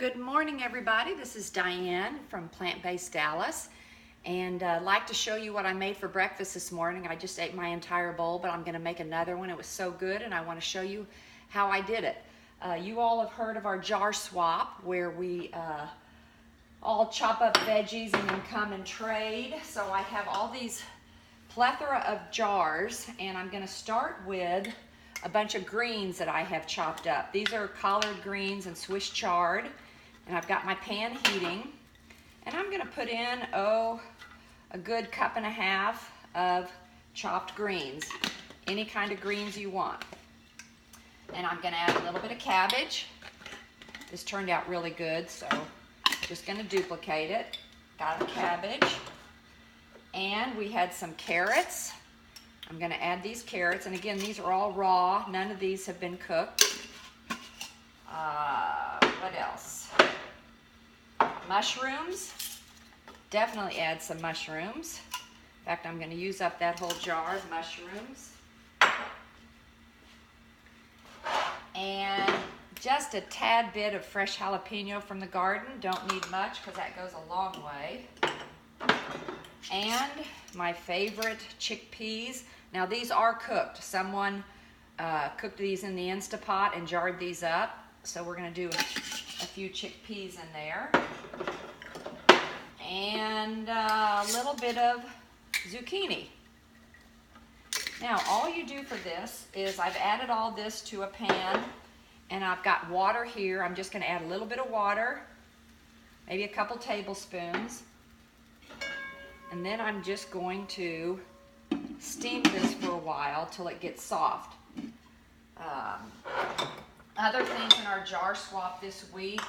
Good morning, everybody. This is Diane from Plant-Based Dallas, and I'd like to show you what I made for breakfast this morning. I just ate my entire bowl, but I'm going to make another one. It was so good, and I want to show you how I did it. You all have heard of our jar swap, where we all chop up veggies and then come and trade. So I have all these plethora of jars, and I'm going to start with a bunch of greens that I have chopped up. These are collard greens and Swiss chard, and I've got my pan heating, and I'm going to put in a good cup and a half of chopped greens, any kind of greens you want. And I'm going to add a little bit of cabbage. This turned out really good, so just going to duplicate it. Got a cabbage, and we had some carrots. I'm going to add these carrots, and again, these are all raw. None of these have been cooked. What else? Mushrooms. Definitely add some mushrooms. In fact, I'm going to use up that whole jar of mushrooms. And just a tad bit of fresh jalapeno from the garden. Don't need much because that goes a long way. And my favorite chickpeas. Now these are cooked. Someone cooked these in the Instapot and jarred these up. So we're going to do a few chickpeas in there. And a little bit of zucchini. Now all you do for this is I've added all this to a pan, and I've got water here. I'm just going to add a little bit of water, maybe a couple tablespoons. And then I'm just going to steam this for a while till it gets soft. Other things in our jar swap this week,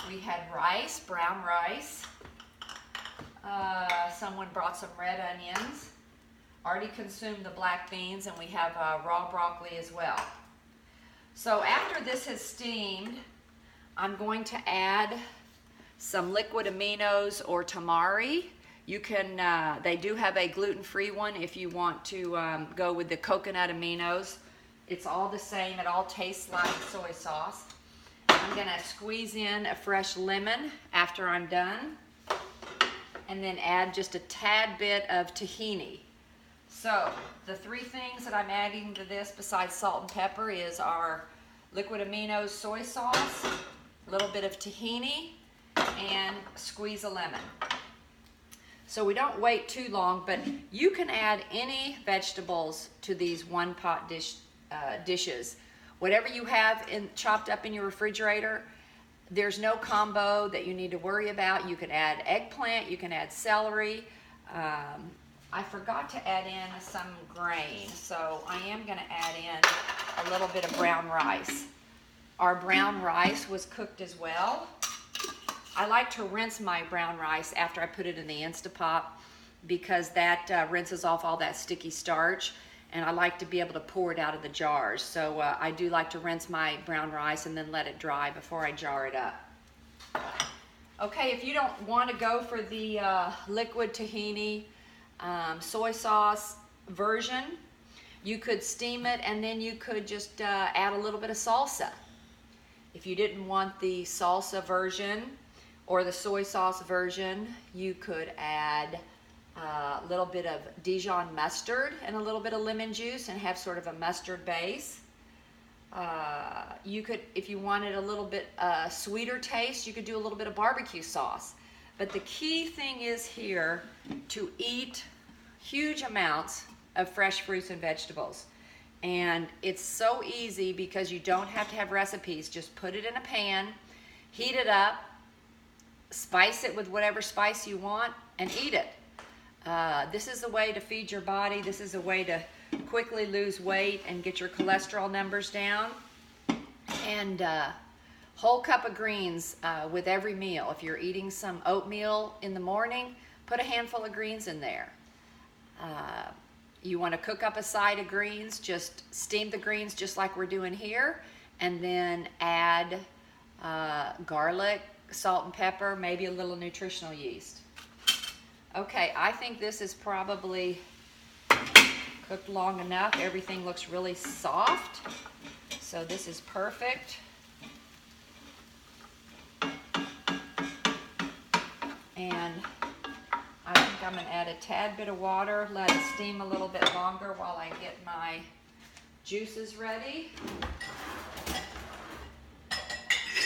we had rice, brown rice. Someone brought some red onions. Already consumed the black beans, and we have raw broccoli as well. So after this has steamed, I'm going to add some liquid aminos or tamari. You can, they do have a gluten-free one if you want to go with the coconut aminos. It's all the same. It all tastes like soy sauce. I'm going to squeeze in a fresh lemon after I'm done, and then add just a tad bit of tahini. So the three things that I'm adding to this besides salt and pepper is our liquid aminos soy sauce, a little bit of tahini, and squeeze a lemon. So we don't wait too long, but you can add any vegetables to these one pot dishes. Whatever you have chopped up in your refrigerator, there's no combo that you need to worry about. You can add eggplant, you can add celery. I forgot to add in some grain, so I am going to add in a little bit of brown rice. Our brown rice was cooked as well. I like to rinse my brown rice after I put it in the Instapot because that rinses off all that sticky starch, and I like to be able to pour it out of the jars. So I do like to rinse my brown rice and then let it dry before I jar it up. Okay, if you don't want to go for the liquid tahini soy sauce version, you could steam it, and then you could just add a little bit of salsa. If you didn't want the salsa version or the soy sauce version, you could add a little bit of Dijon mustard and a little bit of lemon juice and have sort of a mustard base. You could, if you wanted a little bit sweeter taste, you could do a little bit of barbecue sauce. But the key thing is here to eat huge amounts of fresh fruits and vegetables. And it's so easy because you don't have to have recipes. Just put it in a pan, heat it up, spice it with whatever spice you want, and eat it. This is the way to feed your body. This is a way to quickly lose weight and get your cholesterol numbers down. And whole cup of greens with every meal. If you're eating some oatmeal in the morning, put a handful of greens in there. You want to cook up a side of greens, just steam the greens just like we're doing here, and then add garlic, salt and pepper, maybe a little nutritional yeast. Okay, I think this is probably cooked long enough. Everything looks really soft, so this is perfect. And I think I'm going to add a tad bit of water, let it steam a little bit longer while I get my juices ready.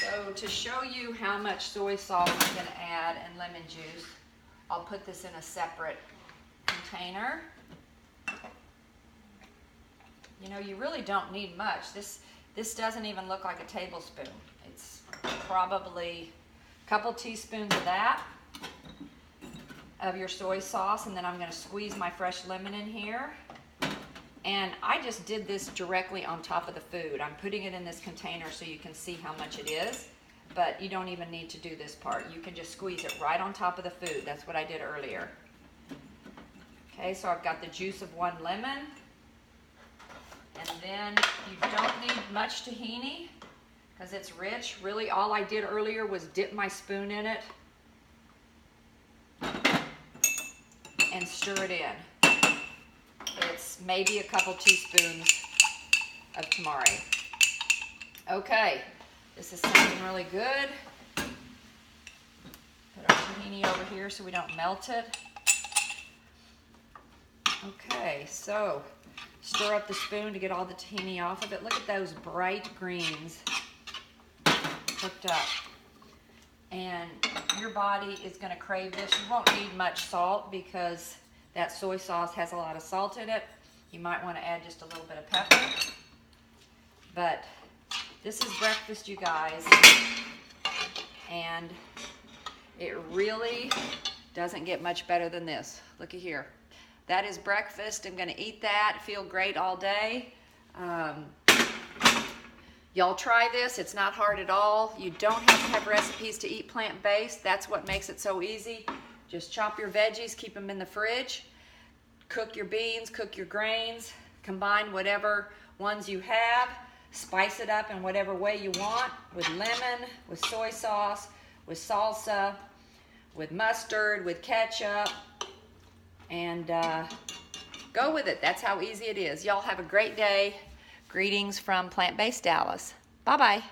So to show you how much soy sauce I'm going to add and lemon juice, I'll put this in a separate container. You know, you really don't need much. This doesn't even look like a tablespoon. It's probably a couple teaspoons of that, of your soy sauce, and then I'm going to squeeze my fresh lemon in here. And I just did this directly on top of the food. I'm putting it in this container so you can see how much it is, but you don't even need to do this part. You can just squeeze it right on top of the food. That's what I did earlier. Okay, so I've got the juice of 1 lemon. And then you don't need much tahini because it's rich. Really, all I did earlier was dip my spoon in it and stir it in. It's maybe a couple teaspoons of tamari. Okay, this is sounding really good. Put our tahini over here so we don't melt it. Okay, so stir up the spoon to get all the tahini off of it. Look at those bright greens cooked up. And your body is going to crave this. You won't need much salt because that soy sauce has a lot of salt in it. You might want to add just a little bit of pepper. But this is breakfast, you guys. And it really doesn't get much better than this. Looky here. That is breakfast. I'm going to eat that, feel great all day. Y'all try this. It's not hard at all. You don't have to have recipes to eat plant-based. That's what makes it so easy. Just chop your veggies, keep them in the fridge. Cook your beans, cook your grains. Combine whatever ones you have. Spice it up in whatever way you want, with lemon, with soy sauce, with salsa, with mustard, with ketchup. And go with it. That's how easy it is. Y'all have a great day. Greetings from Plant-Based Dallas. Bye-bye.